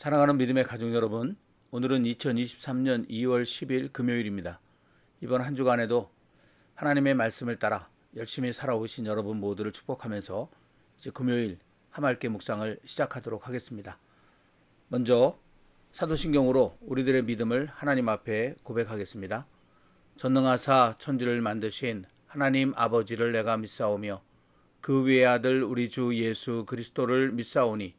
사랑하는 믿음의 가족 여러분, 오늘은 2023년 2월 10일 금요일입니다. 이번 한 주간에도 하나님의 말씀을 따라 열심히 살아오신 여러분 모두를 축복하면서 이제 금요일 하말께 묵상을 시작하도록 하겠습니다. 먼저 사도신경으로 우리들의 믿음을 하나님 앞에 고백하겠습니다. 전능하사 천지를 만드신 하나님 아버지를 내가 믿사오며 그 외의 아들 우리 주 예수 그리스도를 믿사오니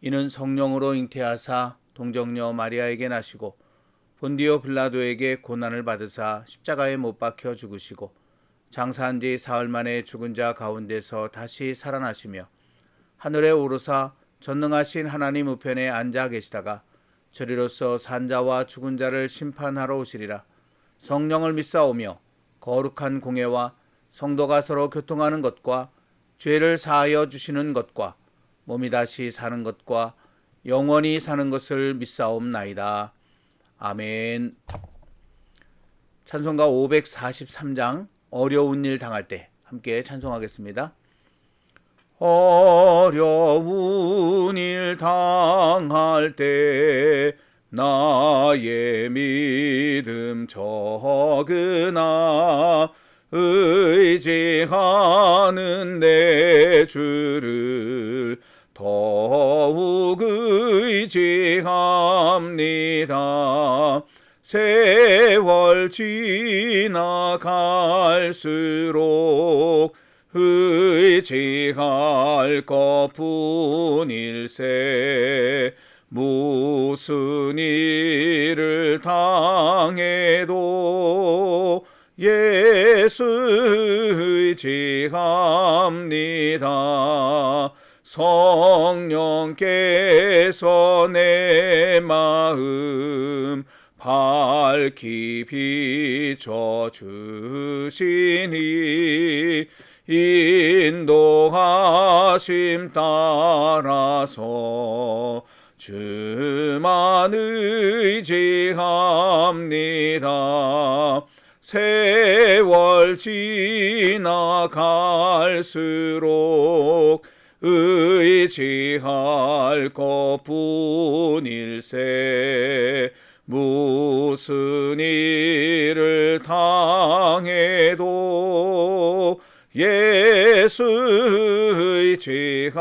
이는 성령으로 잉태하사 동정녀 마리아에게 나시고 본디오 빌라도에게 고난을 받으사 십자가에 못 박혀 죽으시고 장사한 지 사흘 만에 죽은 자 가운데서 다시 살아나시며 하늘에 오르사 전능하신 하나님 우편에 앉아 계시다가 저리로서 산자와 죽은 자를 심판하러 오시리라. 성령을 믿사오며 거룩한 공예와 성도가 서로 교통하는 것과 죄를 사하여 주시는 것과 몸이 다시 사는 것과 영원히 사는 것을 믿사옵나이다. 아멘. 찬송가 543장 어려운 일 당할 때 함께 찬송하겠습니다. 어려운 일 당할 때 나의 믿음 적으나 의지하는 내 주를 더욱 의지합니다. 세월 지나갈수록 의지할 것뿐일세. 무슨 일을 당해도 예수 의지합니다. 성령께서 내 마음 밝히 비춰주시니 인도하심 따라서 주만 의지합니다. 세월 지나갈수록 의지할 것뿐일세. 무슨 일을 당해도 예수 의지합니다.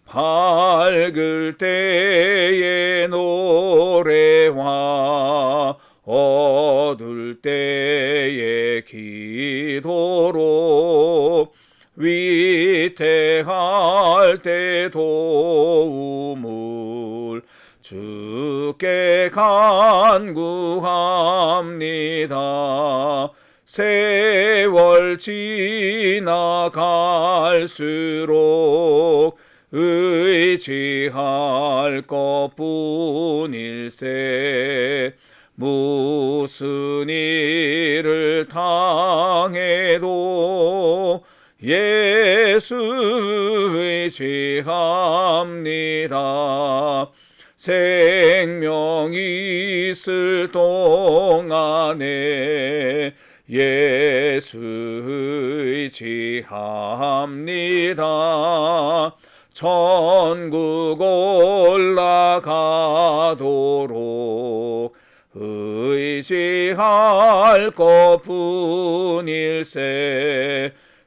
밝을 때의 노래와 어둘 때의 기도로 위태할 때 도움을 주께 간구합니다. 세월 지나갈수록 의지할 것뿐일세. 무슨 일을 당해도 예수 의지합니다. 생명이 있을 동안에 예수 의지합니다. 천국 올라가도록 의지할 것뿐일세.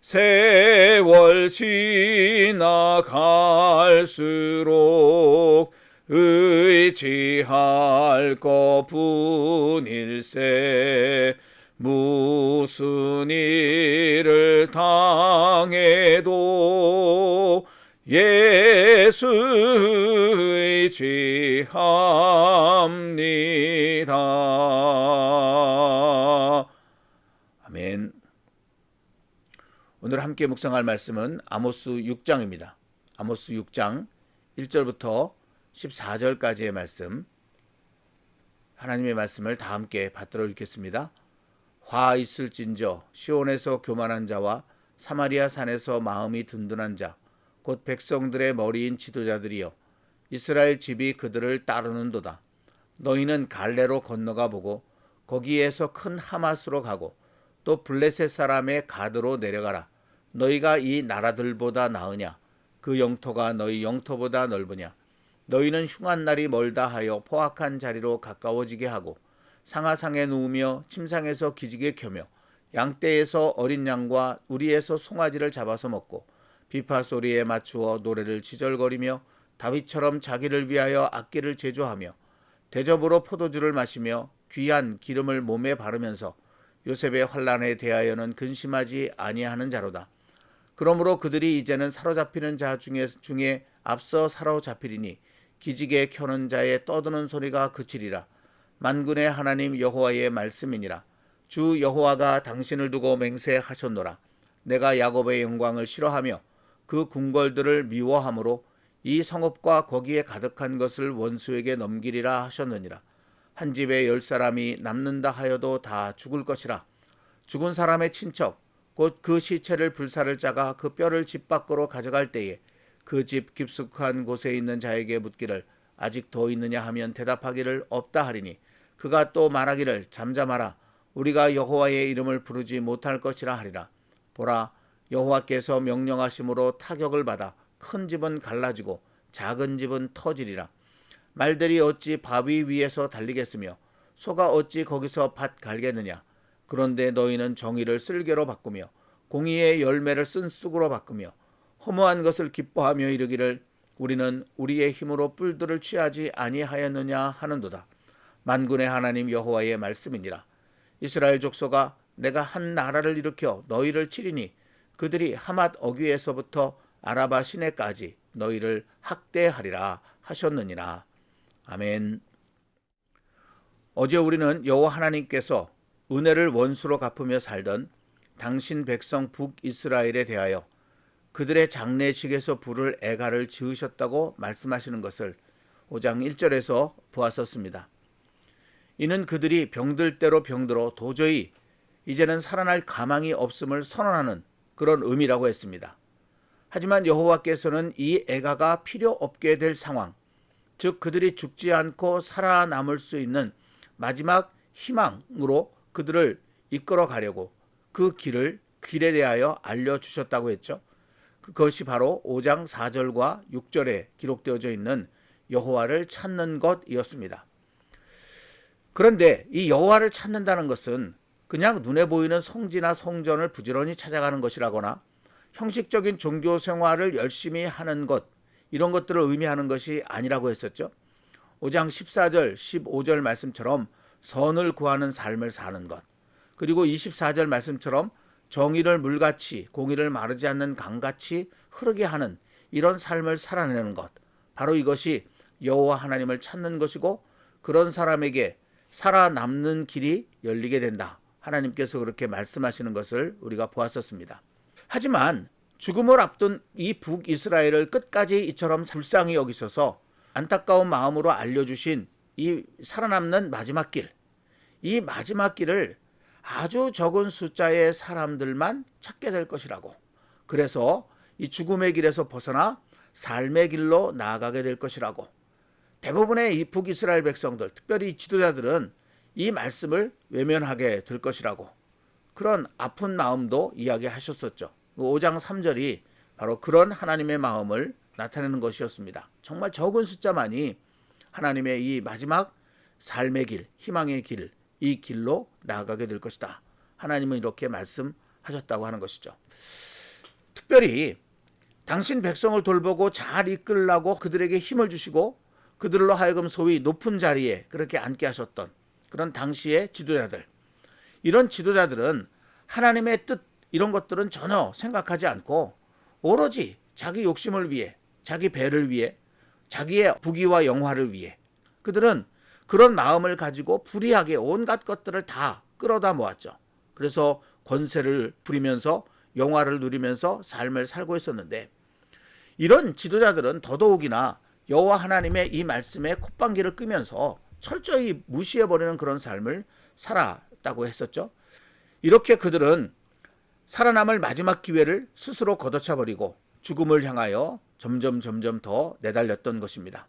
세월 지나갈수록 의지할 것뿐일세. 무슨 일을 당해도 예수 의지합니다. 아멘. 오늘 함께 묵상할 말씀은 아모스 6장입니다. 아모스 6장 1절부터 14절까지의 말씀, 하나님의 말씀을 다 함께 받들어 읽겠습니다. 화 있을진저 시온에서 교만한 자와 사마리아 산에서 마음이 든든한 자 곧 백성들의 머리인 지도자들이여 이스라엘 집이 그들을 따르는도다. 너희는 갈레로 건너가 보고 거기에서 큰 하맛으로 가고 또 블레셋 사람의 가드로 내려가라. 너희가 이 나라들보다 나으냐? 그 영토가 너희 영토보다 넓으냐. 너희는 흉한 날이 멀다 하여 포악한 자리로 가까워지게 하고 상하상에 누우며 침상에서 기지개 켜며 양떼에서 어린 양과 우리에서 송아지를 잡아서 먹고 비파 소리에 맞추어 노래를 지절거리며 다윗처럼 자기를 위하여 악기를 제조하며 대접으로 포도주를 마시며 귀한 기름을 몸에 바르면서 요셉의 환난에 대하여는 근심하지 아니하는 자로다. 그러므로 그들이 이제는 사로잡히는 자 중에 앞서 사로잡히리니 기지개 켜는 자의 떠드는 소리가 그치리라. 만군의 하나님 여호와의 말씀이니라. 주 여호와가 당신을 두고 맹세하셨노라. 내가 야곱의 영광을 싫어하며 그 궁궐들을 미워하므로 이 성읍과 거기에 가득한 것을 원수에게 넘기리라 하셨느니라. 한 집에 10사람이 남는다 하여도 다 죽을 것이라. 죽은 사람의 친척 곧 그 시체를 불사를 짜가 그 뼈를 집 밖으로 가져갈 때에 그 집 깊숙한 곳에 있는 자에게 묻기를 아직 더 있느냐 하면 대답하기를 없다 하리니 그가 또 말하기를 잠잠하라. 우리가 여호와의 이름을 부르지 못할 것이라 하리라. 보라, 여호와께서 명령하심으로 타격을 받아 큰 집은 갈라지고 작은 집은 터지리라. 말들이 어찌 바위 위에서 달리겠으며 소가 어찌 거기서 밭 갈겠느냐. 그런데 너희는 정의를 쓸개로 바꾸며 공의의 열매를 쓴 쑥으로 바꾸며 허무한 것을 기뻐하며 이르기를 우리는 우리의 힘으로 뿔들을 취하지 아니하였느냐 하는도다. 만군의 하나님 여호와의 말씀이니라. 이스라엘 족속아, 내가 한 나라를 일으켜 너희를 치리니 그들이 하맛 어귀에서부터 아라바 시내까지 너희를 학대하리라 하셨느니라. 아멘. 어제 우리는 여호와 하나님께서 은혜를 원수로 갚으며 살던 당신 백성 북이스라엘에 대하여 그들의 장례식에서 부를 애가를 지으셨다고 말씀하시는 것을 5장 1절에서 보았었습니다. 이는 그들이 병들 대로 병들어 도저히 이제는 살아날 가망이 없음을 선언하는 그런 의미라고 했습니다. 하지만 여호와께서는 이 애가가 필요 없게 될 상황, 즉 그들이 죽지 않고 살아남을 수 있는 마지막 희망으로 그들을 이끌어 가려고 그 길에 대하여 알려주셨다고 했죠. 그것이 바로 5장 4절과 6절에 기록되어져 있는 여호와를 찾는 것이었습니다. 그런데 이 여호와를 찾는다는 것은 그냥 눈에 보이는 성지나 성전을 부지런히 찾아가는 것이라거나 형식적인 종교 생활을 열심히 하는 것, 이런 것들을 의미하는 것이 아니라고 했었죠. 5장 14절, 15절 말씀처럼 선을 구하는 삶을 사는 것, 그리고 24절 말씀처럼 정의를 물같이 공의를 마르지 않는 강같이 흐르게 하는 이런 삶을 살아내는 것, 바로 이것이 여호와 하나님을 찾는 것이고 그런 사람에게 살아남는 길이 열리게 된다. 하나님께서 그렇게 말씀하시는 것을 우리가 보았었습니다. 하지만 죽음을 앞둔 이 북이스라엘을 끝까지 이처럼 불쌍히 여기셔서 안타까운 마음으로 알려주신 이 살아남는 마지막 길, 이 마지막 길을 아주 적은 숫자의 사람들만 찾게 될 것이라고, 그래서 이 죽음의 길에서 벗어나 삶의 길로 나아가게 될 것이라고, 대부분의 이 북이스라엘 백성들, 특별히 지도자들은 이 말씀을 외면하게 될 것이라고, 그런 아픈 마음도 이야기하셨었죠. 5장 3절이 바로 그런 하나님의 마음을 나타내는 것이었습니다. 정말 적은 숫자만이 하나님의 이 마지막 삶의 길, 희망의 길, 이 길로 나아가게 될 것이다. 하나님은 이렇게 말씀하셨다고 하는 것이죠. 특별히 당신 백성을 돌보고 잘 이끌라고 그들에게 힘을 주시고 그들로 하여금 소위 높은 자리에 그렇게 앉게 하셨던 그런 당시의 지도자들, 이런 지도자들은 하나님의 뜻, 이런 것들은 전혀 생각하지 않고 오로지 자기 욕심을 위해, 자기 배를 위해, 자기의 부귀와 영화를 위해 그들은 그런 마음을 가지고 불의하게 온갖 것들을 다 끌어다 모았죠. 그래서 권세를 부리면서 영화를 누리면서 삶을 살고 있었는데, 이런 지도자들은 더더욱이나 여호와 하나님의 이 말씀에 콧방귀를 끄면서 철저히 무시해버리는 그런 삶을 살았다고 했었죠. 이렇게 그들은 살아남을 마지막 기회를 스스로 걷어차버리고 죽음을 향하여 점점 더 내달렸던 것입니다.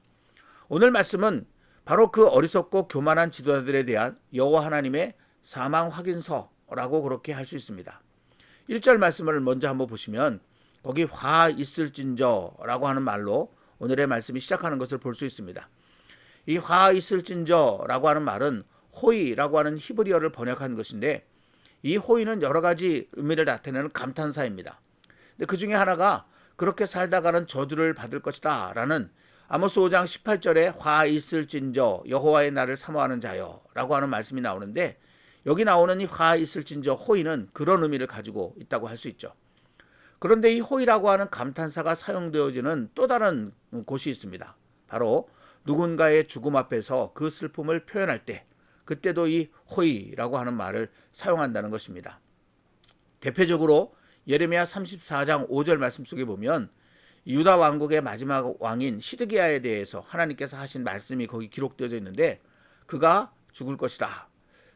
오늘 말씀은 바로 그 어리석고 교만한 지도자들에 대한 여호와 하나님의 사망 확인서라고 그렇게 할 수 있습니다. 1절 말씀을 먼저 한번 보시면, 거기 화 있을진저라고 하는 말로 오늘의 말씀이 시작하는 것을 볼 수 있습니다. 이 화 있을진저라고 하는 말은 호의라고 하는 히브리어를 번역한 것인데, 이 호의는 여러 가지 의미를 나타내는 감탄사입니다. 근데 그 중에 하나가 그렇게 살다가는 저주를 받을 것이다 라는 아모스 5장 18절에 화 있을진저 여호와의 날을 사모하는 자여 라고 하는 말씀이 나오는데, 여기 나오는 이 화 있을진저 호의는 그런 의미를 가지고 있다고 할 수 있죠. 그런데 이 호의라고 하는 감탄사가 사용되어지는 또 다른 곳이 있습니다. 바로 누군가의 죽음 앞에서 그 슬픔을 표현할 때, 그때도 이 호의라고 하는 말을 사용한다는 것입니다. 대표적으로 예레미야 34장 5절 말씀 속에 보면 유다 왕국의 마지막 왕인 시드기야에 대해서 하나님께서 하신 말씀이 거기 기록되어져 있는데, 그가 죽을 것이다.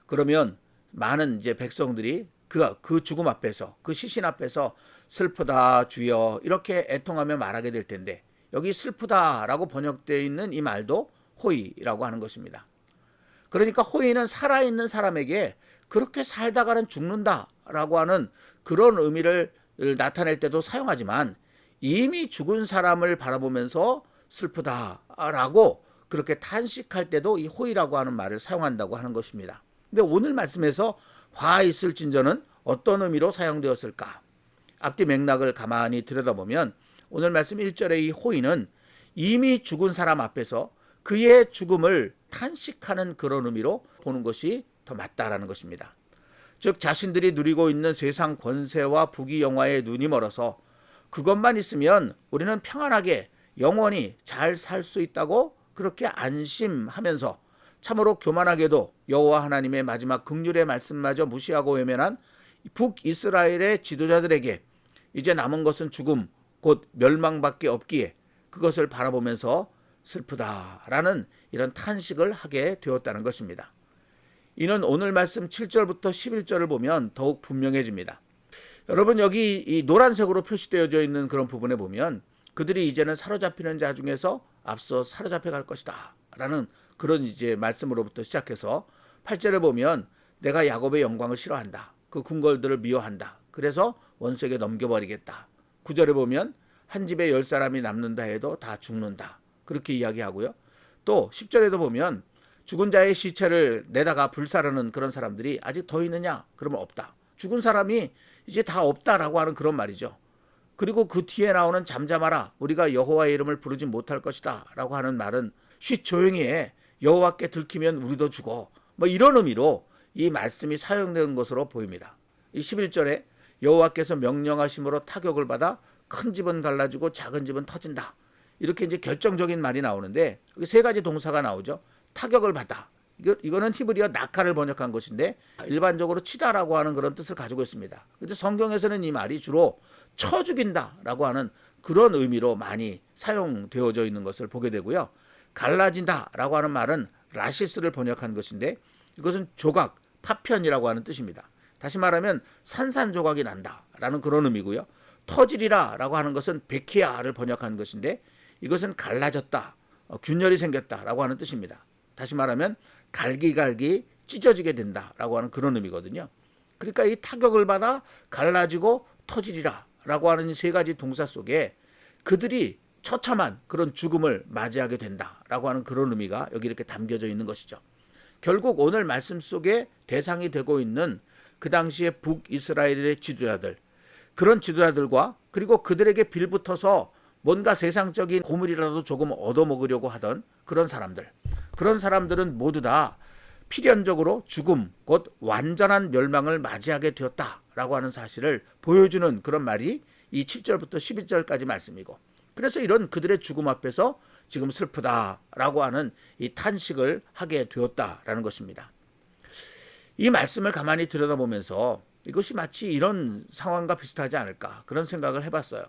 그러면 많은 이제 백성들이 그 죽음 앞에서, 그 시신 앞에서 슬프다 주여 이렇게 애통하며 말하게 될 텐데, 여기 슬프다라고 번역되어 있는 이 말도 호의라고 하는 것입니다. 그러니까 호의는 살아있는 사람에게 그렇게 살다가는 죽는다라고 하는 그런 의미를 나타낼 때도 사용하지만, 이미 죽은 사람을 바라보면서 슬프다라고 그렇게 탄식할 때도 이 호의라고 하는 말을 사용한다고 하는 것입니다. 근데 오늘 말씀에서 화 있을진저는 어떤 의미로 사용되었을까? 앞뒤 맥락을 가만히 들여다보면 오늘 말씀 1절의 이 호의는 이미 죽은 사람 앞에서 그의 죽음을 탄식하는 그런 의미로 보는 것이 더 맞다라는 것입니다. 즉 자신들이 누리고 있는 세상 권세와 부귀영화에 눈이 멀어서 그것만 있으면 우리는 평안하게 영원히 잘 살 수 있다고 그렇게 안심하면서 참으로 교만하게도 여호와 하나님의 마지막 긍휼의 말씀마저 무시하고 외면한 북이스라엘의 지도자들에게 이제 남은 것은 죽음 곧 멸망밖에 없기에 그것을 바라보면서 슬프다라는 이런 탄식을 하게 되었다는 것입니다. 이는 오늘 말씀 7절부터 11절을 보면 더욱 분명해집니다. 여러분, 여기 이 노란색으로 표시되어져 있는 그런 부분에 보면 그들이 이제는 사로잡히는 자 중에서 앞서 사로잡혀 갈 것이다 라는 그런 이제 말씀으로부터 시작해서 8절에 보면 내가 야곱의 영광을 싫어한다, 그 궁궐들을 미워한다, 그래서 원수에게 넘겨버리겠다. 9절에 보면 한 집에 10사람이 남는다 해도 다 죽는다, 그렇게 이야기하고요. 또 10절에도 보면 죽은 자의 시체를 내다가 불사르는 그런 사람들이 아직 더 있느냐? 그러면 없다. 죽은 사람이 이제 다 없다라고 하는 그런 말이죠. 그리고 그 뒤에 나오는 잠잠하라, 우리가 여호와의 이름을 부르지 못할 것이다 라고 하는 말은 쉿 조용히 해, 여호와께 들키면 우리도 죽어, 뭐 이런 의미로 이 말씀이 사용된 것으로 보입니다. 이 11절에 여호와께서 명령하심으로 타격을 받아 큰 집은 갈라지고 작은 집은 터진다, 이렇게 이제 결정적인 말이 나오는데 여기 세 가지 동사가 나오죠. 타격을 받아, 이거는 히브리어 낙하를 번역한 것인데 일반적으로 치다라고 하는 그런 뜻을 가지고 있습니다. 그런데 성경에서는 이 말이 주로 쳐 죽인다라고 하는 그런 의미로 많이 사용되어져 있는 것을 보게 되고요. 갈라진다라고 하는 말은 라시스를 번역한 것인데 이것은 조각, 파편이라고 하는 뜻입니다. 다시 말하면 산산조각이 난다라는 그런 의미고요. 터지리라라고 하는 것은 베키아를 번역한 것인데 이것은 갈라졌다, 균열이 생겼다라고 하는 뜻입니다. 다시 말하면 갈기갈기 찢어지게 된다라고 하는 그런 의미거든요. 그러니까 이 타격을 받아 갈라지고 터지리라라고 하는 이 세 가지 동사 속에 그들이 처참한 그런 죽음을 맞이하게 된다라고 하는 그런 의미가 여기 이렇게 담겨져 있는 것이죠. 결국 오늘 말씀 속에 대상이 되고 있는 그 당시에 북이스라엘의 지도자들, 그런 지도자들과 그리고 그들에게 빌붙어서 뭔가 세상적인 고물이라도 조금 얻어먹으려고 하던 그런 사람들, 그런 사람들은 모두 다 필연적으로 죽음, 곧 완전한 멸망을 맞이하게 되었다라고 하는 사실을 보여주는 그런 말이 이 7절부터 12절까지 말씀이고, 그래서 이런 그들의 죽음 앞에서 지금 슬프다라고 하는 이 탄식을 하게 되었다라는 것입니다. 이 말씀을 가만히 들여다보면서 이것이 마치 이런 상황과 비슷하지 않을까 그런 생각을 해봤어요.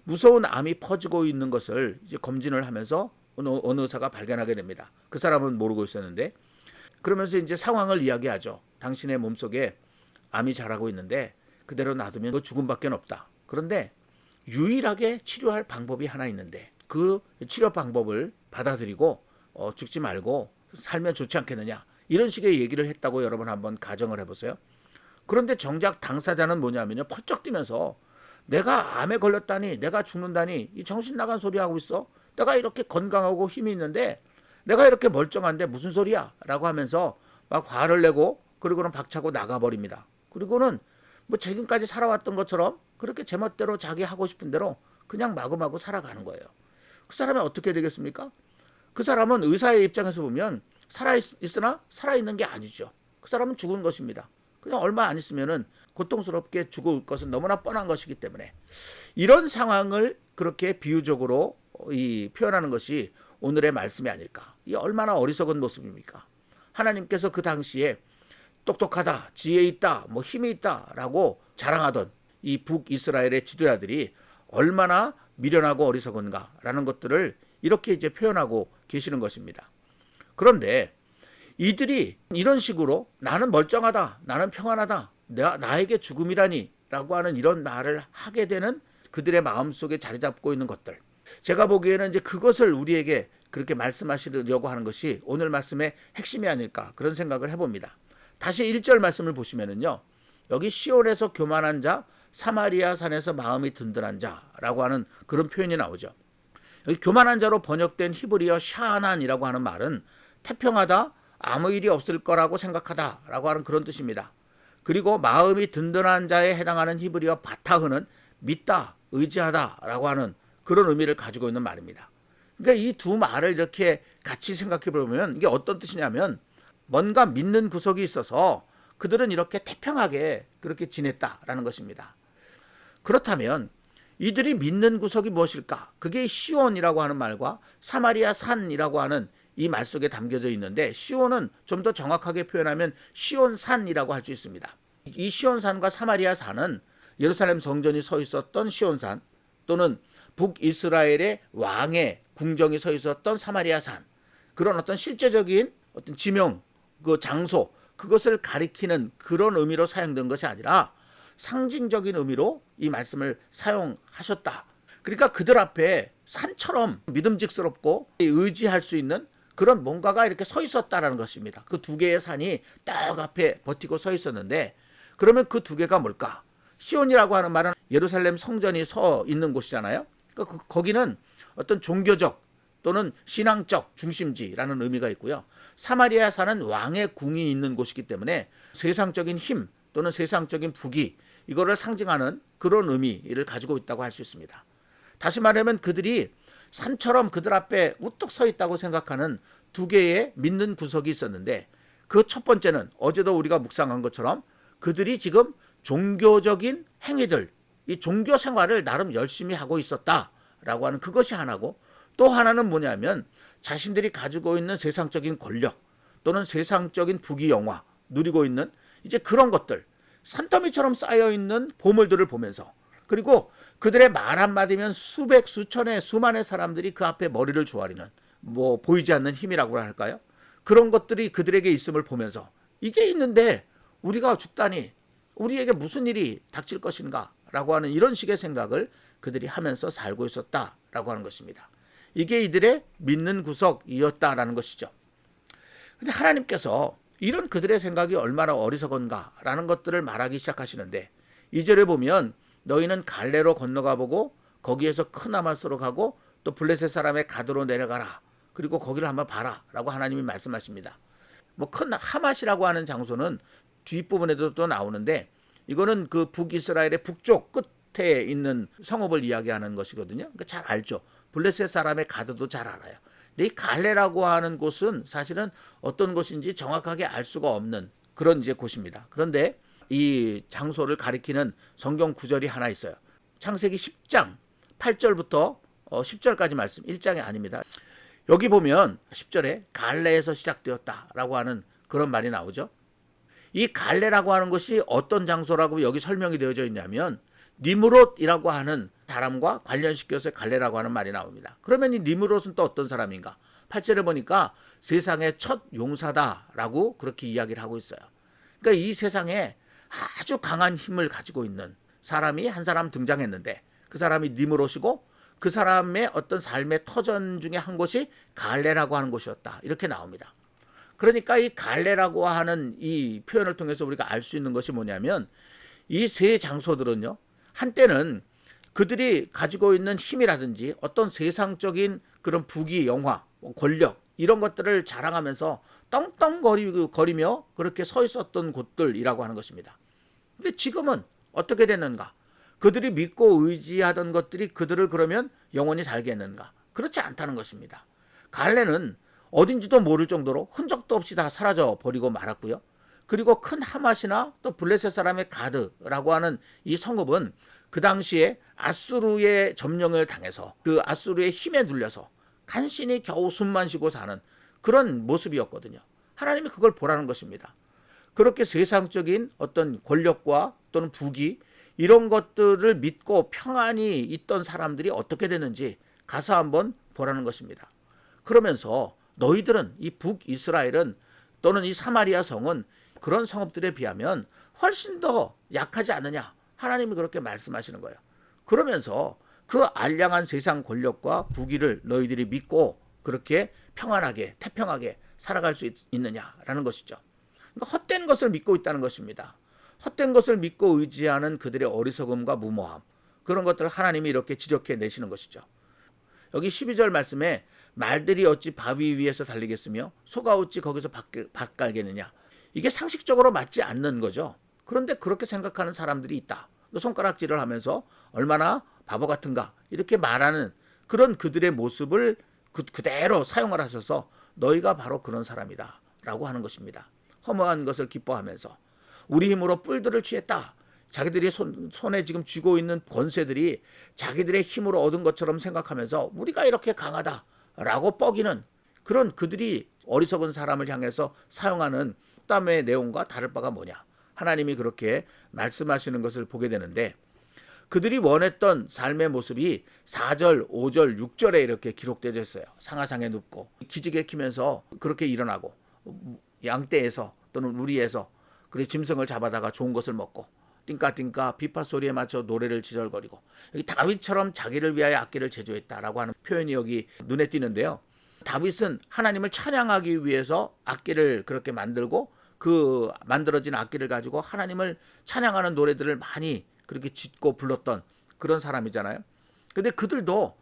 무서운 암이 퍼지고 있는 것을 이제 검진을 하면서 어느 의사가 발견하게 됩니다. 그 사람은 모르고 있었는데, 그러면서 이제 상황을 이야기하죠. 당신의 몸속에 암이 자라고 있는데 그대로 놔두면 그 죽음밖에 없다. 그런데 유일하게 치료할 방법이 하나 있는데 그 치료 방법을 받아들이고 죽지 말고 살면 좋지 않겠느냐, 이런 식의 얘기를 했다고 여러분 한번 가정을 해보세요. 그런데 정작 당사자는 뭐냐면요, 펄쩍 뛰면서 내가 암에 걸렸다니, 내가 죽는다니, 이 정신 나간 소리 하고 있어? 내가 이렇게 건강하고 힘이 있는데, 내가 이렇게 멀쩡한데 무슨 소리야? 라고 하면서 막 화를 내고, 그리고는 박차고 나가버립니다. 그리고는 뭐 지금까지 살아왔던 것처럼 그렇게 제멋대로 자기 하고 싶은 대로 그냥 마구마구 살아가는 거예요. 그 사람이 어떻게 되겠습니까? 그 사람은 의사의 입장에서 보면 살아있으나 살아있는 게 아니죠. 그 사람은 죽은 것입니다. 그냥 얼마 안 있으면은 고통스럽게 죽을 것은 너무나 뻔한 것이기 때문에 이런 상황을 그렇게 비유적으로 표현하는 것이 오늘의 말씀이 아닐까. 이 얼마나 어리석은 모습입니까? 하나님께서 그 당시에 똑똑하다, 지혜 있다, 뭐 힘이 있다라고 자랑하던 이 북이스라엘의 지도자들이 얼마나 미련하고 어리석은가라는 것들을 이렇게 이제 표현하고 계시는 것입니다. 그런데 이들이 이런 식으로 나는 멀쩡하다, 나는 평안하다, 나에게 죽음이라니 라고 하는 이런 말을 하게 되는 그들의 마음속에 자리 잡고 있는 것들, 제가 보기에는 이제 그것을 우리에게 그렇게 말씀하시려고 하는 것이 오늘 말씀의 핵심이 아닐까, 그런 생각을 해봅니다. 다시 1절 말씀을 보시면은요, 여기 시온에서 교만한 자, 사마리아 산에서 마음이 든든한 자라고 하는 그런 표현이 나오죠. 여기 교만한 자로 번역된 히브리어 샤난이라고 하는 말은 태평하다, 아무 일이 없을 거라고 생각하다라고 하는 그런 뜻입니다. 그리고 마음이 든든한 자에 해당하는 히브리어 바타흐는 믿다, 의지하다라고 하는 그런 의미를 가지고 있는 말입니다. 그러니까 이 두 말을 이렇게 같이 생각해 보면 이게 어떤 뜻이냐면, 뭔가 믿는 구석이 있어서 그들은 이렇게 태평하게 그렇게 지냈다라는 것입니다. 그렇다면 이들이 믿는 구석이 무엇일까? 그게 시온이라고 하는 말과 사마리아 산이라고 하는 이 말 속에 담겨져 있는데, 시온은 좀 더 정확하게 표현하면 시온산이라고 할 수 있습니다. 이 시온산과 사마리아 산은 예루살렘 성전이 서 있었던 시온산, 또는 북이스라엘의 왕의 궁정이 서 있었던 사마리아 산, 그런 어떤 실제적인 어떤 지명, 그 장소, 그것을 가리키는 그런 의미로 사용된 것이 아니라 상징적인 의미로 이 말씀을 사용하셨다. 그러니까 그들 앞에 산처럼 믿음직스럽고 의지할 수 있는 그런 뭔가가 이렇게 서 있었다라는 것입니다. 그 두 개의 산이 딱 앞에 버티고 서 있었는데, 그러면 그 두 개가 뭘까? 시온이라고 하는 말은 예루살렘 성전이 서 있는 곳이잖아요. 그러니까 거기는 어떤 종교적 또는 신앙적 중심지라는 의미가 있고요. 사마리아 산은 왕의 궁이 있는 곳이기 때문에 세상적인 힘 또는 세상적인 부귀, 이거를 상징하는 그런 의미를 가지고 있다고 할 수 있습니다. 다시 말하면 그들이 산처럼 그들 앞에 우뚝 서 있다고 생각하는 두 개의 믿는 구석이 있었는데, 그 첫 번째는 어제도 우리가 묵상한 것처럼 그들이 지금 종교적인 행위들, 이 종교 생활을 나름 열심히 하고 있었다라고 하는 그것이 하나고, 또 하나는 뭐냐면 자신들이 가지고 있는 세상적인 권력 또는 세상적인 부귀 영화 누리고 있는 이제 그런 것들, 산더미처럼 쌓여있는 보물들을 보면서, 그리고 그들의 말 한마디면 수백 수천의 수만의 사람들이 그 앞에 머리를 조아리는, 뭐 보이지 않는 힘이라고 할까요? 그런 것들이 그들에게 있음을 보면서 이게 있는데 우리가 죽다니 우리에게 무슨 일이 닥칠 것인가 라고 하는 이런 식의 생각을 그들이 하면서 살고 있었다라고 하는 것입니다. 이게 이들의 믿는 구석이었다라는 것이죠. 근데 하나님께서 이런 그들의 생각이 얼마나 어리석은가라는 것들을 말하기 시작하시는데, 2절에 보면 너희는 갈레로 건너가 보고 거기에서 크나마스로 가고 또 블레셋 사람의 가드로 내려가라, 그리고 거기를 한번 봐라 라고 하나님이 말씀하십니다. 뭐 큰 하맛이라고 하는 장소는 뒷부분에도 또 나오는데, 이거는 그 북이스라엘의 북쪽 끝에 있는 성읍을 이야기하는 것이거든요. 그러니까 잘 알죠. 블레셋 사람의 가드도 잘 알아요. 근데 이 갈레라고 하는 곳은 사실은 어떤 곳인지 정확하게 알 수가 없는 그런 이제 곳입니다. 그런데 이 장소를 가리키는 성경 구절이 하나 있어요. 창세기 10장 8절부터 10절까지 말씀, 1장이 아닙니다. 여기 보면 10절에 갈레에서 시작되었다라고 하는 그런 말이 나오죠. 이 갈레라고 하는 것이 어떤 장소라고 여기 설명이 되어져 있냐면, 니므롯이라고 하는 사람과 관련시켜서 갈레라고 하는 말이 나옵니다. 그러면 이 니므롯은 또 어떤 사람인가? 8절에 보니까 세상의 첫 용사다라고 그렇게 이야기를 하고 있어요. 그러니까 이 세상에 아주 강한 힘을 가지고 있는 사람이 한 사람 등장했는데, 그 사람이 니므롯이고 그 사람의 어떤 삶의 터전 중에 한 곳이 갈레라고 하는 곳이었다, 이렇게 나옵니다. 그러니까 이 갈레라고 하는 이 표현을 통해서 우리가 알 수 있는 것이 뭐냐면, 이 세 장소들은요, 한때는 그들이 가지고 있는 힘이라든지 어떤 세상적인 그런 부귀, 영화, 권력 이런 것들을 자랑하면서 떵떵거리며 그렇게 서 있었던 곳들이라고 하는 것입니다. 근데 지금은 어떻게 됐는가? 그들이 믿고 의지하던 것들이 그들을 그러면 영원히 살게 했는가? 그렇지 않다는 것입니다. 갈레는 어딘지도 모를 정도로 흔적도 없이 다 사라져 버리고 말았고요. 그리고 큰 하맛이나 또 블레셋 사람의 가드라고 하는 이 성읍은 그 당시에 아수르의 점령을 당해서 그 아수르의 힘에 눌려서 간신히 겨우 숨만 쉬고 사는 그런 모습이었거든요. 하나님이 그걸 보라는 것입니다. 그렇게 세상적인 어떤 권력과 또는 부귀 이런 것들을 믿고 평안히 있던 사람들이 어떻게 되는지 가서 한번 보라는 것입니다. 그러면서 너희들은 이 북이스라엘은 또는 이 사마리아 성은 그런 성읍들에 비하면 훨씬 더 약하지 않느냐. 하나님이 그렇게 말씀하시는 거예요. 그러면서 그 알량한 세상 권력과 부귀를 너희들이 믿고 그렇게 평안하게 태평하게 살아갈 수 있느냐라는 것이죠. 그러니까 헛된 것을 믿고 있다는 것입니다. 헛된 것을 믿고 의지하는 그들의 어리석음과 무모함 그런 것들을 하나님이 이렇게 지적해 내시는 것이죠. 여기 12절 말씀에 말들이 어찌 바위 위에서 달리겠으며 소가 어찌 거기서 밭 갈겠느냐. 이게 상식적으로 맞지 않는 거죠. 그런데 그렇게 생각하는 사람들이 있다. 손가락질을 하면서 얼마나 바보 같은가 이렇게 말하는 그런 그들의 모습을 그대로 사용을 하셔서 너희가 바로 그런 사람이다 라고 하는 것입니다. 허무한 것을 기뻐하면서 우리 힘으로 뿔들을 취했다. 자기들이 손에 지금 쥐고 있는 권세들이 자기들의 힘으로 얻은 것처럼 생각하면서 우리가 이렇게 강하다라고 뻐기는 그런 그들이 어리석은 사람을 향해서 사용하는 땀의 내용과 다를 바가 뭐냐. 하나님이 그렇게 말씀하시는 것을 보게 되는데 그들이 원했던 삶의 모습이 4절, 5절, 6절에 이렇게 기록되어 있어요. 상하상에 눕고 기지개 키면서 그렇게 일어나고 양떼에서 또는 우리에서 그리고 짐승을 잡아다가 좋은 것을 먹고 띵까띵까 비파 소리에 맞춰 노래를 지절거리고 여기 다윗처럼 자기를 위하여 악기를 제조했다라고 하는 표현이 여기 눈에 띄는데요. 다윗은 하나님을 찬양하기 위해서 악기를 그렇게 만들고 그 만들어진 악기를 가지고 하나님을 찬양하는 노래들을 많이 그렇게 짓고 불렀던 그런 사람이잖아요. 근데 그들도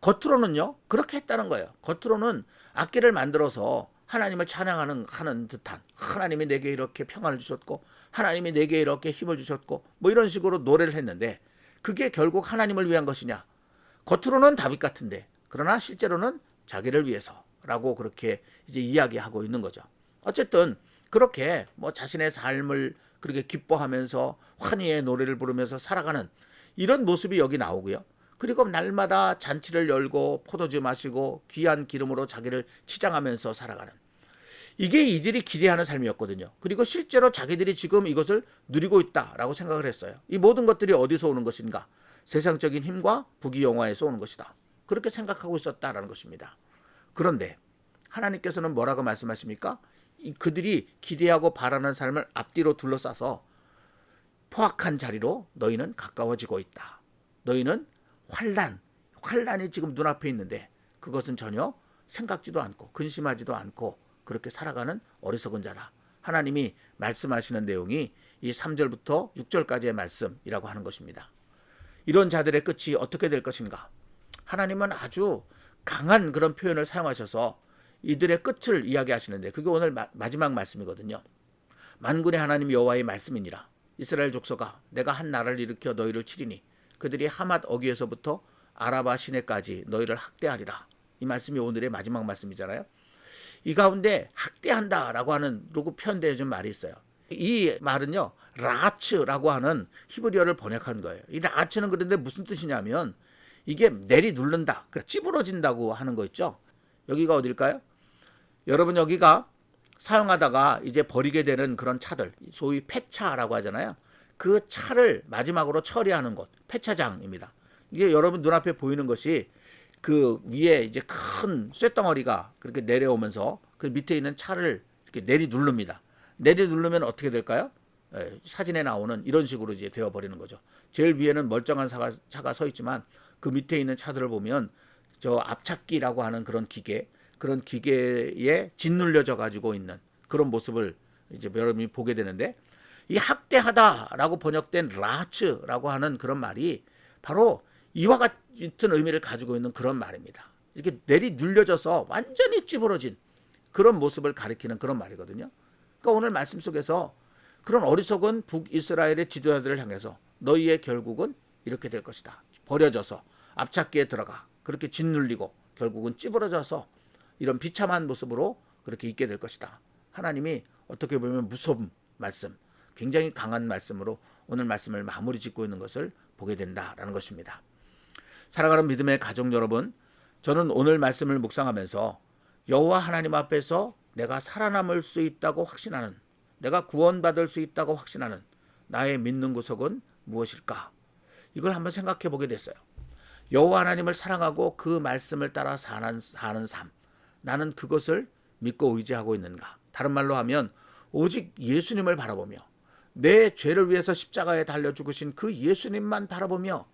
겉으로는요 그렇게 했다는 거예요. 겉으로는 악기를 만들어서 하나님을 찬양하는 듯한 하나님이 내게 이렇게 평안을 주셨고 하나님이 내게 이렇게 힘을 주셨고 뭐 이런 식으로 노래를 했는데 그게 결국 하나님을 위한 것이냐. 겉으로는 다윗 같은데 그러나 실제로는 자기를 위해서라고 그렇게 이제 이야기하고 있는 거죠. 어쨌든 그렇게 뭐 자신의 삶을 그렇게 기뻐하면서 환희의 노래를 부르면서 살아가는 이런 모습이 여기 나오고요. 그리고 날마다 잔치를 열고 포도주 마시고 귀한 기름으로 자기를 치장하면서 살아가는 이게 이들이 기대하는 삶이었거든요. 그리고 실제로 자기들이 지금 이것을 누리고 있다라고 생각을 했어요. 이 모든 것들이 어디서 오는 것인가? 세상적인 힘과 부귀 영화에서 오는 것이다. 그렇게 생각하고 있었다라는 것입니다. 그런데 하나님께서는 뭐라고 말씀하십니까? 그들이 기대하고 바라는 삶을 앞뒤로 둘러싸서 포악한 자리로 너희는 가까워지고 있다. 너희는 환란이 지금 눈앞에 있는데 그것은 전혀 생각지도 않고 근심하지도 않고 그렇게 살아가는 어리석은 자다. 하나님이 말씀하시는 내용이 이 3절부터 6절까지의 말씀이라고 하는 것입니다. 이런 자들의 끝이 어떻게 될 것인가? 하나님은 아주 강한 그런 표현을 사용하셔서 이들의 끝을 이야기하시는데 그게 오늘 마지막 말씀이거든요. 만군의 하나님 여호와의 말씀이니라. 이스라엘 족속아 내가 한 나라를 일으켜 너희를 치리니 그들이 하맛 어귀에서부터 아라바 시내까지 너희를 학대하리라. 이 말씀이 오늘의 마지막 말씀이잖아요. 이 가운데 학대한다라고 하는 로고 표현되어진 말이 있어요. 이 말은요 라츠라고 하는 히브리어를 번역한 거예요. 이 라츠는 그런데 무슨 뜻이냐면 이게 내리 누른다, 찌부러진다고 하는 거 있죠. 여기가 어딜까요? 여러분 여기가 사용하다가 이제 버리게 되는 그런 차들, 소위 폐차라고 하잖아요. 그 차를 마지막으로 처리하는 곳, 폐차장입니다. 이게 여러분 눈앞에 보이는 것이 그 위에 이제 큰 쇳덩어리가 그렇게 내려오면서 그 밑에 있는 차를 이렇게 내리 누릅니다. 내리 누르면 어떻게 될까요? 사진에 나오는 이런 식으로 이제 되어버리는 거죠. 제일 위에는 멀쩡한 차가 서 있지만 그 밑에 있는 차들을 보면 저 앞차기라고 하는 그런 기계에 짓눌려져 가지고 있는 그런 모습을 이제 여러분이 보게 되는데 이 학대하다라고 번역된 라츠라고 하는 그런 말이 바로 이와 같은 의미를 가지고 있는 그런 말입니다. 이렇게 내리 눌려져서 완전히 찌부러진 그런 모습을 가리키는 그런 말이거든요. 그러니까 오늘 말씀 속에서 그런 어리석은 북이스라엘의 지도자들을 향해서 너희의 결국은 이렇게 될 것이다. 버려져서 앞찾기에 들어가 그렇게 짓눌리고 결국은 찌부러져서 이런 비참한 모습으로 그렇게 있게 될 것이다. 하나님이 어떻게 보면 무서운 말씀, 굉장히 강한 말씀으로 오늘 말씀을 마무리 짓고 있는 것을 보게 된다라는 것입니다. 사랑하는 믿음의 가족 여러분, 저는 오늘 말씀을 묵상하면서 여호와 하나님 앞에서 내가 살아남을 수 있다고 확신하는, 내가 구원받을 수 있다고 확신하는 나의 믿는 구석은 무엇일까? 이걸 한번 생각해 보게 됐어요. 여호와 하나님을 사랑하고 그 말씀을 따라 사는 삶, 나는 그것을 믿고 의지하고 있는가? 다른 말로 하면 오직 예수님을 바라보며 내 죄를 위해서 십자가에 달려 죽으신 그 예수님만 바라보며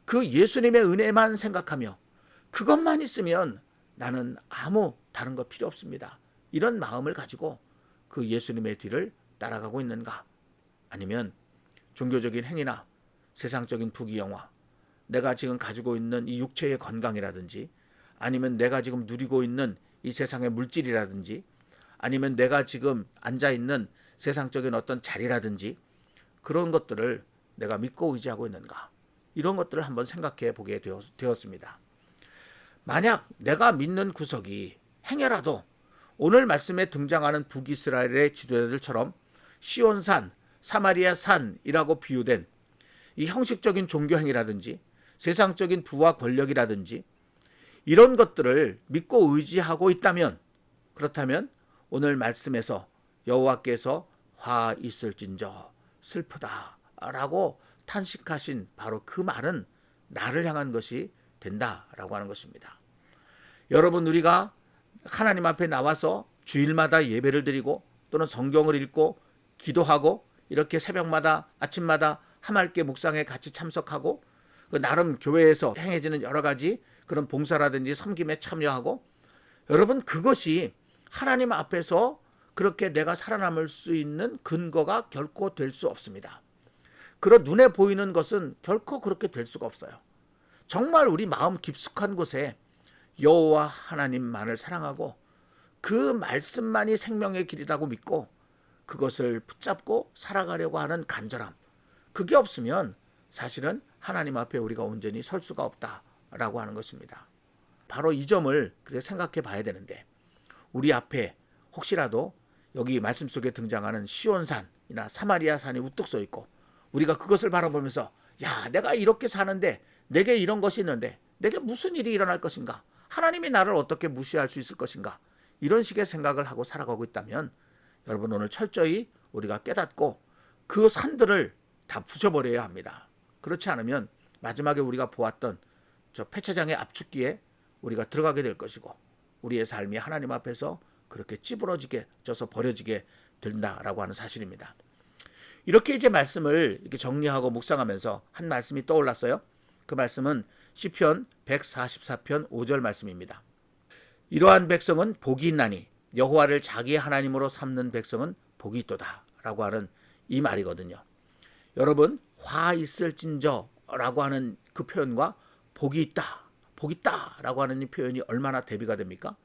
그 예수님의 은혜만 생각하며 그것만 있으면 나는 아무 다른 거 필요 없습니다. 이런 마음을 가지고 그 예수님의 뒤를 따라가고 있는가? 아니면 종교적인 행위나 세상적인 부귀영화, 내가 지금 가지고 있는 이 육체의 건강이라든지 아니면 내가 지금 누리고 있는 이 세상의 물질이라든지 아니면 내가 지금 앉아있는 세상적인 어떤 자리라든지 그런 것들을 내가 믿고 의지하고 있는가? 이런 것들을 한번 생각해 보게 되었습니다. 만약 내가 믿는 구석이 행여라도 오늘 말씀에 등장하는 북이스라엘의 지도자들처럼 시온산, 사마리아산이라고 비유된 이 형식적인 종교행위라든지 세상적인 부와 권력이라든지 이런 것들을 믿고 의지하고 있다면, 그렇다면 오늘 말씀에서 여호와께서 화 있을진저 슬프다라고 탄식하신 바로 그 말은 나를 향한 것이 된다라고 하는 것입니다. 여러분, 우리가 하나님 앞에 나와서 주일마다 예배를 드리고 또는 성경을 읽고 기도하고 이렇게 새벽마다 아침마다 하말께 묵상에 같이 참석하고 그 나름 교회에서 행해지는 여러 가지 그런 봉사라든지 섬김에 참여하고, 여러분, 그것이 하나님 앞에서 그렇게 내가 살아남을 수 있는 근거가 결코 될 수 없습니다. 그런 눈에 보이는 것은 결코 그렇게 될 수가 없어요. 정말 우리 마음 깊숙한 곳에 여호와 하나님만을 사랑하고 그 말씀만이 생명의 길이라고 믿고 그것을 붙잡고 살아가려고 하는 간절함, 그게 없으면 사실은 하나님 앞에 우리가 온전히 설 수가 없다라고 하는 것입니다. 바로 이 점을 그렇게 생각해 봐야 되는데, 우리 앞에 혹시라도 여기 말씀 속에 등장하는 시온산이나 사마리아산이 우뚝 서 있고 우리가 그것을 바라보면서 야, 내가 이렇게 사는데 내게 이런 것이 있는데 내게 무슨 일이 일어날 것인가? 하나님이 나를 어떻게 무시할 수 있을 것인가? 이런 식의 생각을 하고 살아가고 있다면 여러분, 오늘 철저히 우리가 깨닫고 그 산들을 다 부숴버려야 합니다. 그렇지 않으면 마지막에 우리가 보았던 저 폐차장의 압축기에 우리가 들어가게 될 것이고 우리의 삶이 하나님 앞에서 그렇게 찌부러지게 져서 버려지게 된다라고 하는 사실입니다. 이렇게 이제 말씀을 이렇게 정리하고 묵상하면서 한 말씀이 떠올랐어요. 그 말씀은 시편 144편 5절 말씀입니다. 이러한 백성은 복이 있나니 여호와를 자기의 하나님으로 삼는 백성은 복이 있도다 라고 하는 이 말이거든요. 여러분, 화 있을진저라고 하는 그 표현과 복이 있다, 복 있다 라고 하는 이 표현이 얼마나 대비가 됩니까?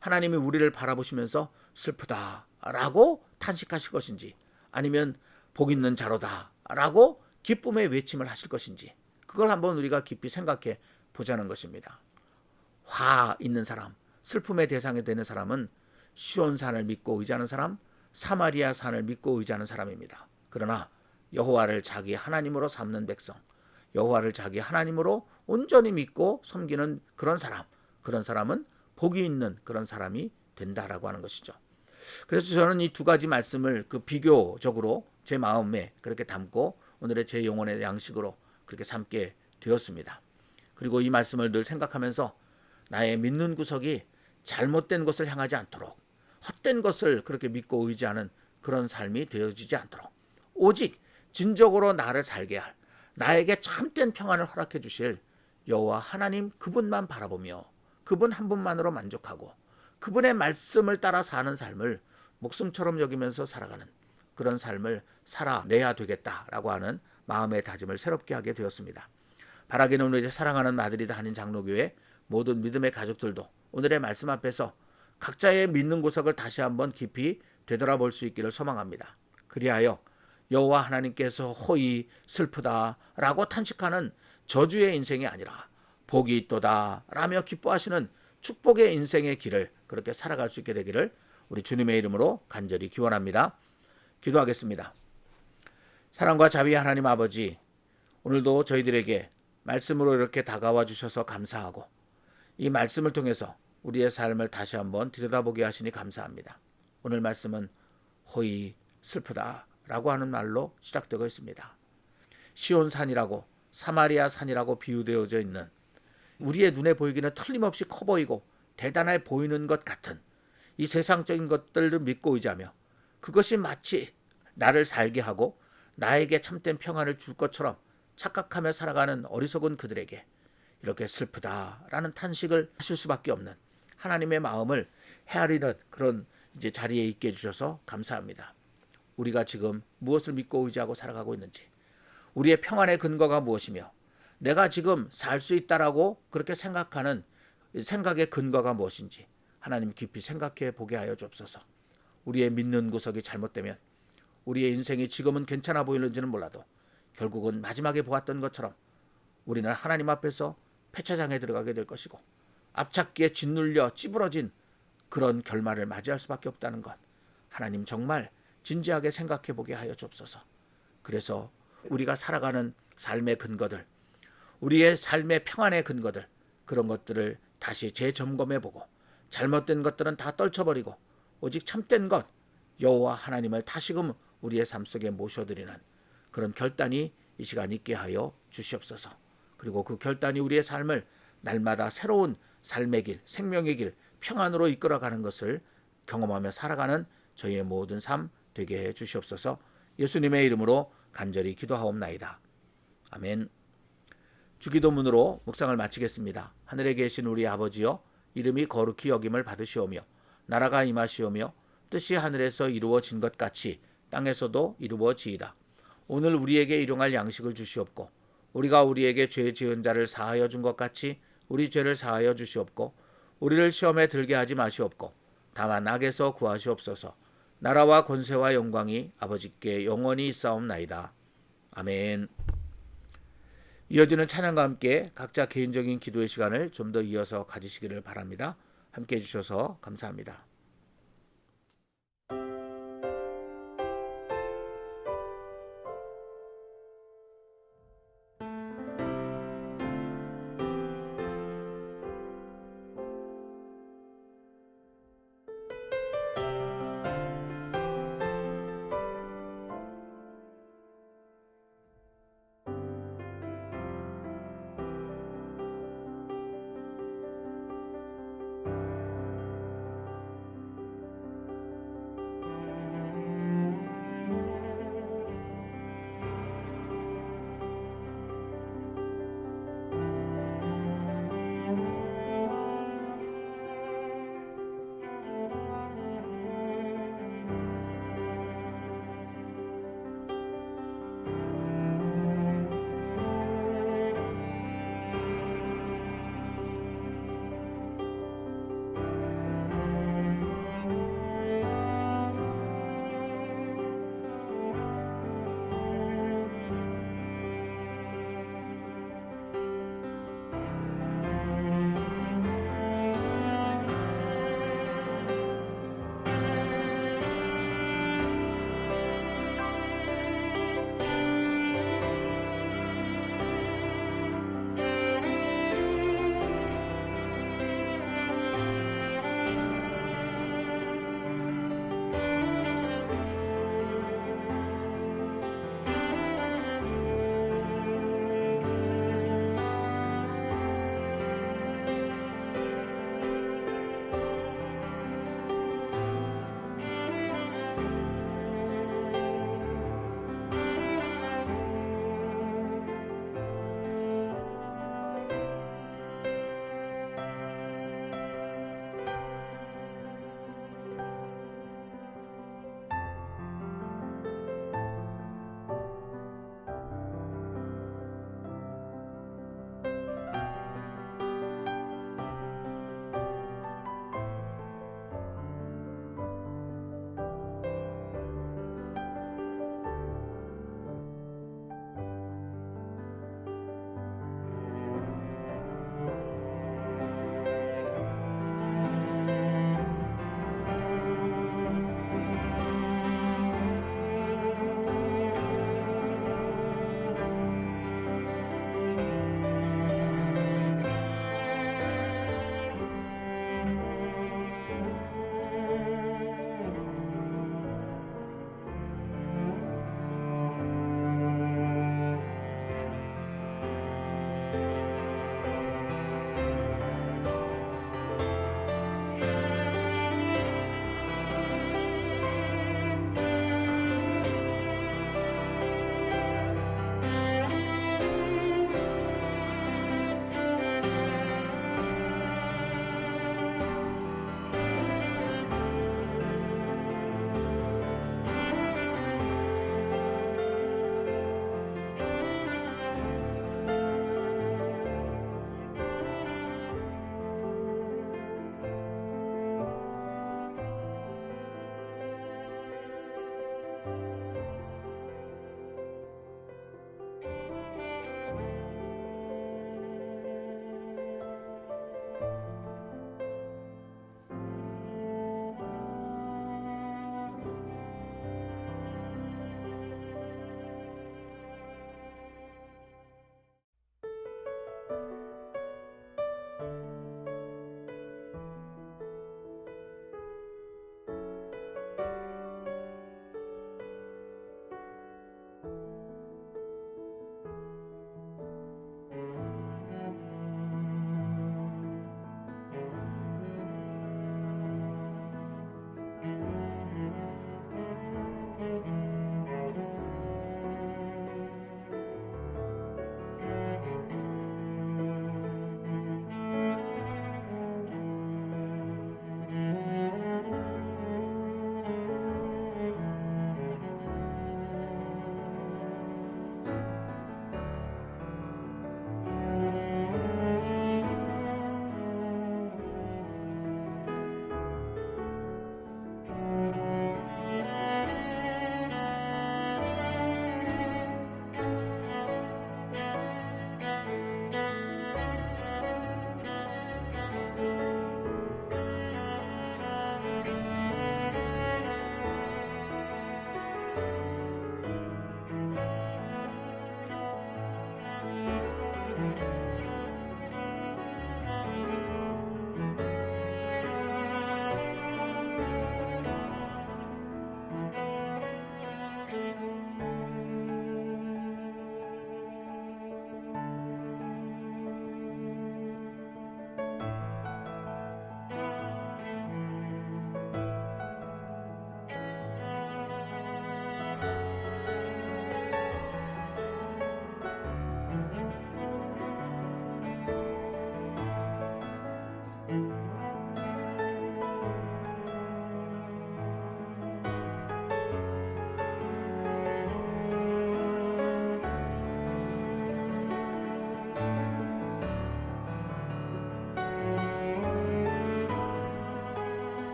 하나님이 우리를 바라보시면서 슬프다라고 탄식하실 것인지 아니면 복 있는 자로다라고 기쁨의 외침을 하실 것인지, 그걸 한번 우리가 깊이 생각해 보자는 것입니다. 화 있는 사람, 슬픔의 대상이 되는 사람은 시온산을 믿고 의지하는 사람, 사마리아산을 믿고 의지하는 사람입니다. 그러나 여호와를 자기 하나님으로 삼는 백성, 여호와를 자기 하나님으로 온전히 믿고 섬기는 그런 사람은 복이 있는 그런 사람이 된다라고 하는 것이죠. 그래서 저는 이 두 가지 말씀을 그 비교적으로 제 마음에 그렇게 담고 오늘의 제 영혼의 양식으로 그렇게 삼게 되었습니다. 그리고 이 말씀을 늘 생각하면서 나의 믿는 구석이 잘못된 것을 향하지 않도록, 헛된 것을 그렇게 믿고 의지하는 그런 삶이 되어지지 않도록 오직 진정으로 나를 살게 할, 나에게 참된 평안을 허락해 주실 여호와 하나님 그분만 바라보며 그분 한 분만으로 만족하고 그분의 말씀을 따라 사는 삶을 목숨처럼 여기면서 살아가는 그런 삶을 살아내야 되겠다라고 하는 마음의 다짐을 새롭게 하게 되었습니다. 바라기는 우리 사랑하는 아들이다 하는 장로교회 모든 믿음의 가족들도 오늘의 말씀 앞에서 각자의 믿는 구석을 다시 한번 깊이 되돌아볼 수 있기를 소망합니다. 그리하여 여호와 하나님께서 호이 슬프다라고 탄식하는 저주의 인생이 아니라 복이 있도다 라며 기뻐하시는 축복의 인생의 길을 그렇게 살아갈 수 있게 되기를 우리 주님의 이름으로 간절히 기원합니다. 기도하겠습니다. 사랑과 자비의 하나님 아버지, 오늘도 저희들에게 말씀으로 이렇게 다가와 주셔서 감사하고 이 말씀을 통해서 우리의 삶을 다시 한번 들여다보게 하시니 감사합니다. 오늘 말씀은 호이 슬프다라고 하는 말로 시작되고 있습니다. 시온산이라고 사마리아 산이라고 비유되어져 있는 우리의 눈에 보이기는 틀림없이 커 보이고 대단해 보이는 것 같은 이 세상적인 것들을 믿고 의지하며 그것이 마치 나를 살게 하고 나에게 참된 평안을 줄 것처럼 착각하며 살아가는 어리석은 그들에게 이렇게 슬프다라는 탄식을 하실 수밖에 없는 하나님의 마음을 헤아리는 그런 자리에 있게 해주셔서 감사합니다. 우리가 지금 무엇을 믿고 의지하고 살아가고 있는지, 우리의 평안의 근거가 무엇이며 내가 지금 살 수 있다라고 그렇게 생각하는 생각의 근거가 무엇인지 하나님 깊이 생각해 보게 하여 주옵소서. 우리의 믿는 구석이 잘못되면 우리의 인생이 지금은 괜찮아 보이는지는 몰라도 결국은 마지막에 보았던 것처럼 우리는 하나님 앞에서 폐차장에 들어가게 될 것이고 앞잡기에 짓눌려 찌부러진 그런 결말을 맞이할 수밖에 없다는 것, 하나님 정말 진지하게 생각해 보게 하여 주옵소서. 그래서 우리가 살아가는 삶의 근거들, 우리의 삶의 평안의 근거들, 그런 것들을 다시 재점검해 보고 잘못된 것들은 다 떨쳐버리고 오직 참된 것 여호와 하나님을 다시금 우리의 삶 속에 모셔드리는 그런 결단이 이 시간 있게 하여 주시옵소서. 그리고 그 결단이 우리의 삶을 날마다 새로운 삶의 길, 생명의 길, 평안으로 이끌어가는 것을 경험하며 살아가는 저희의 모든 삶 되게 해 주시옵소서. 예수님의 이름으로 간절히 기도하옵나이다. 아멘. 주기도문으로 묵상을 마치겠습니다. 하늘에 계신 우리 아버지여, 이름이 거룩히 여김을 받으시오며 나라가 임하시오며 뜻이 하늘에서 이루어진 것 같이 땅에서도 이루어지이다. 오늘 우리에게 일용할 양식을 주시옵고 우리가 우리에게 죄 지은 자를 사하여 준 것 같이 우리 죄를 사하여 주시옵고 우리를 시험에 들게 하지 마시옵고 다만 악에서 구하시옵소서. 나라와 권세와 영광이 아버지께 영원히 있사옵나이다. 아멘. 이어지는 찬양과 함께 각자 개인적인 기도의 시간을 좀 더 이어서 가지시기를 바랍니다. 함께 해주셔서 감사합니다.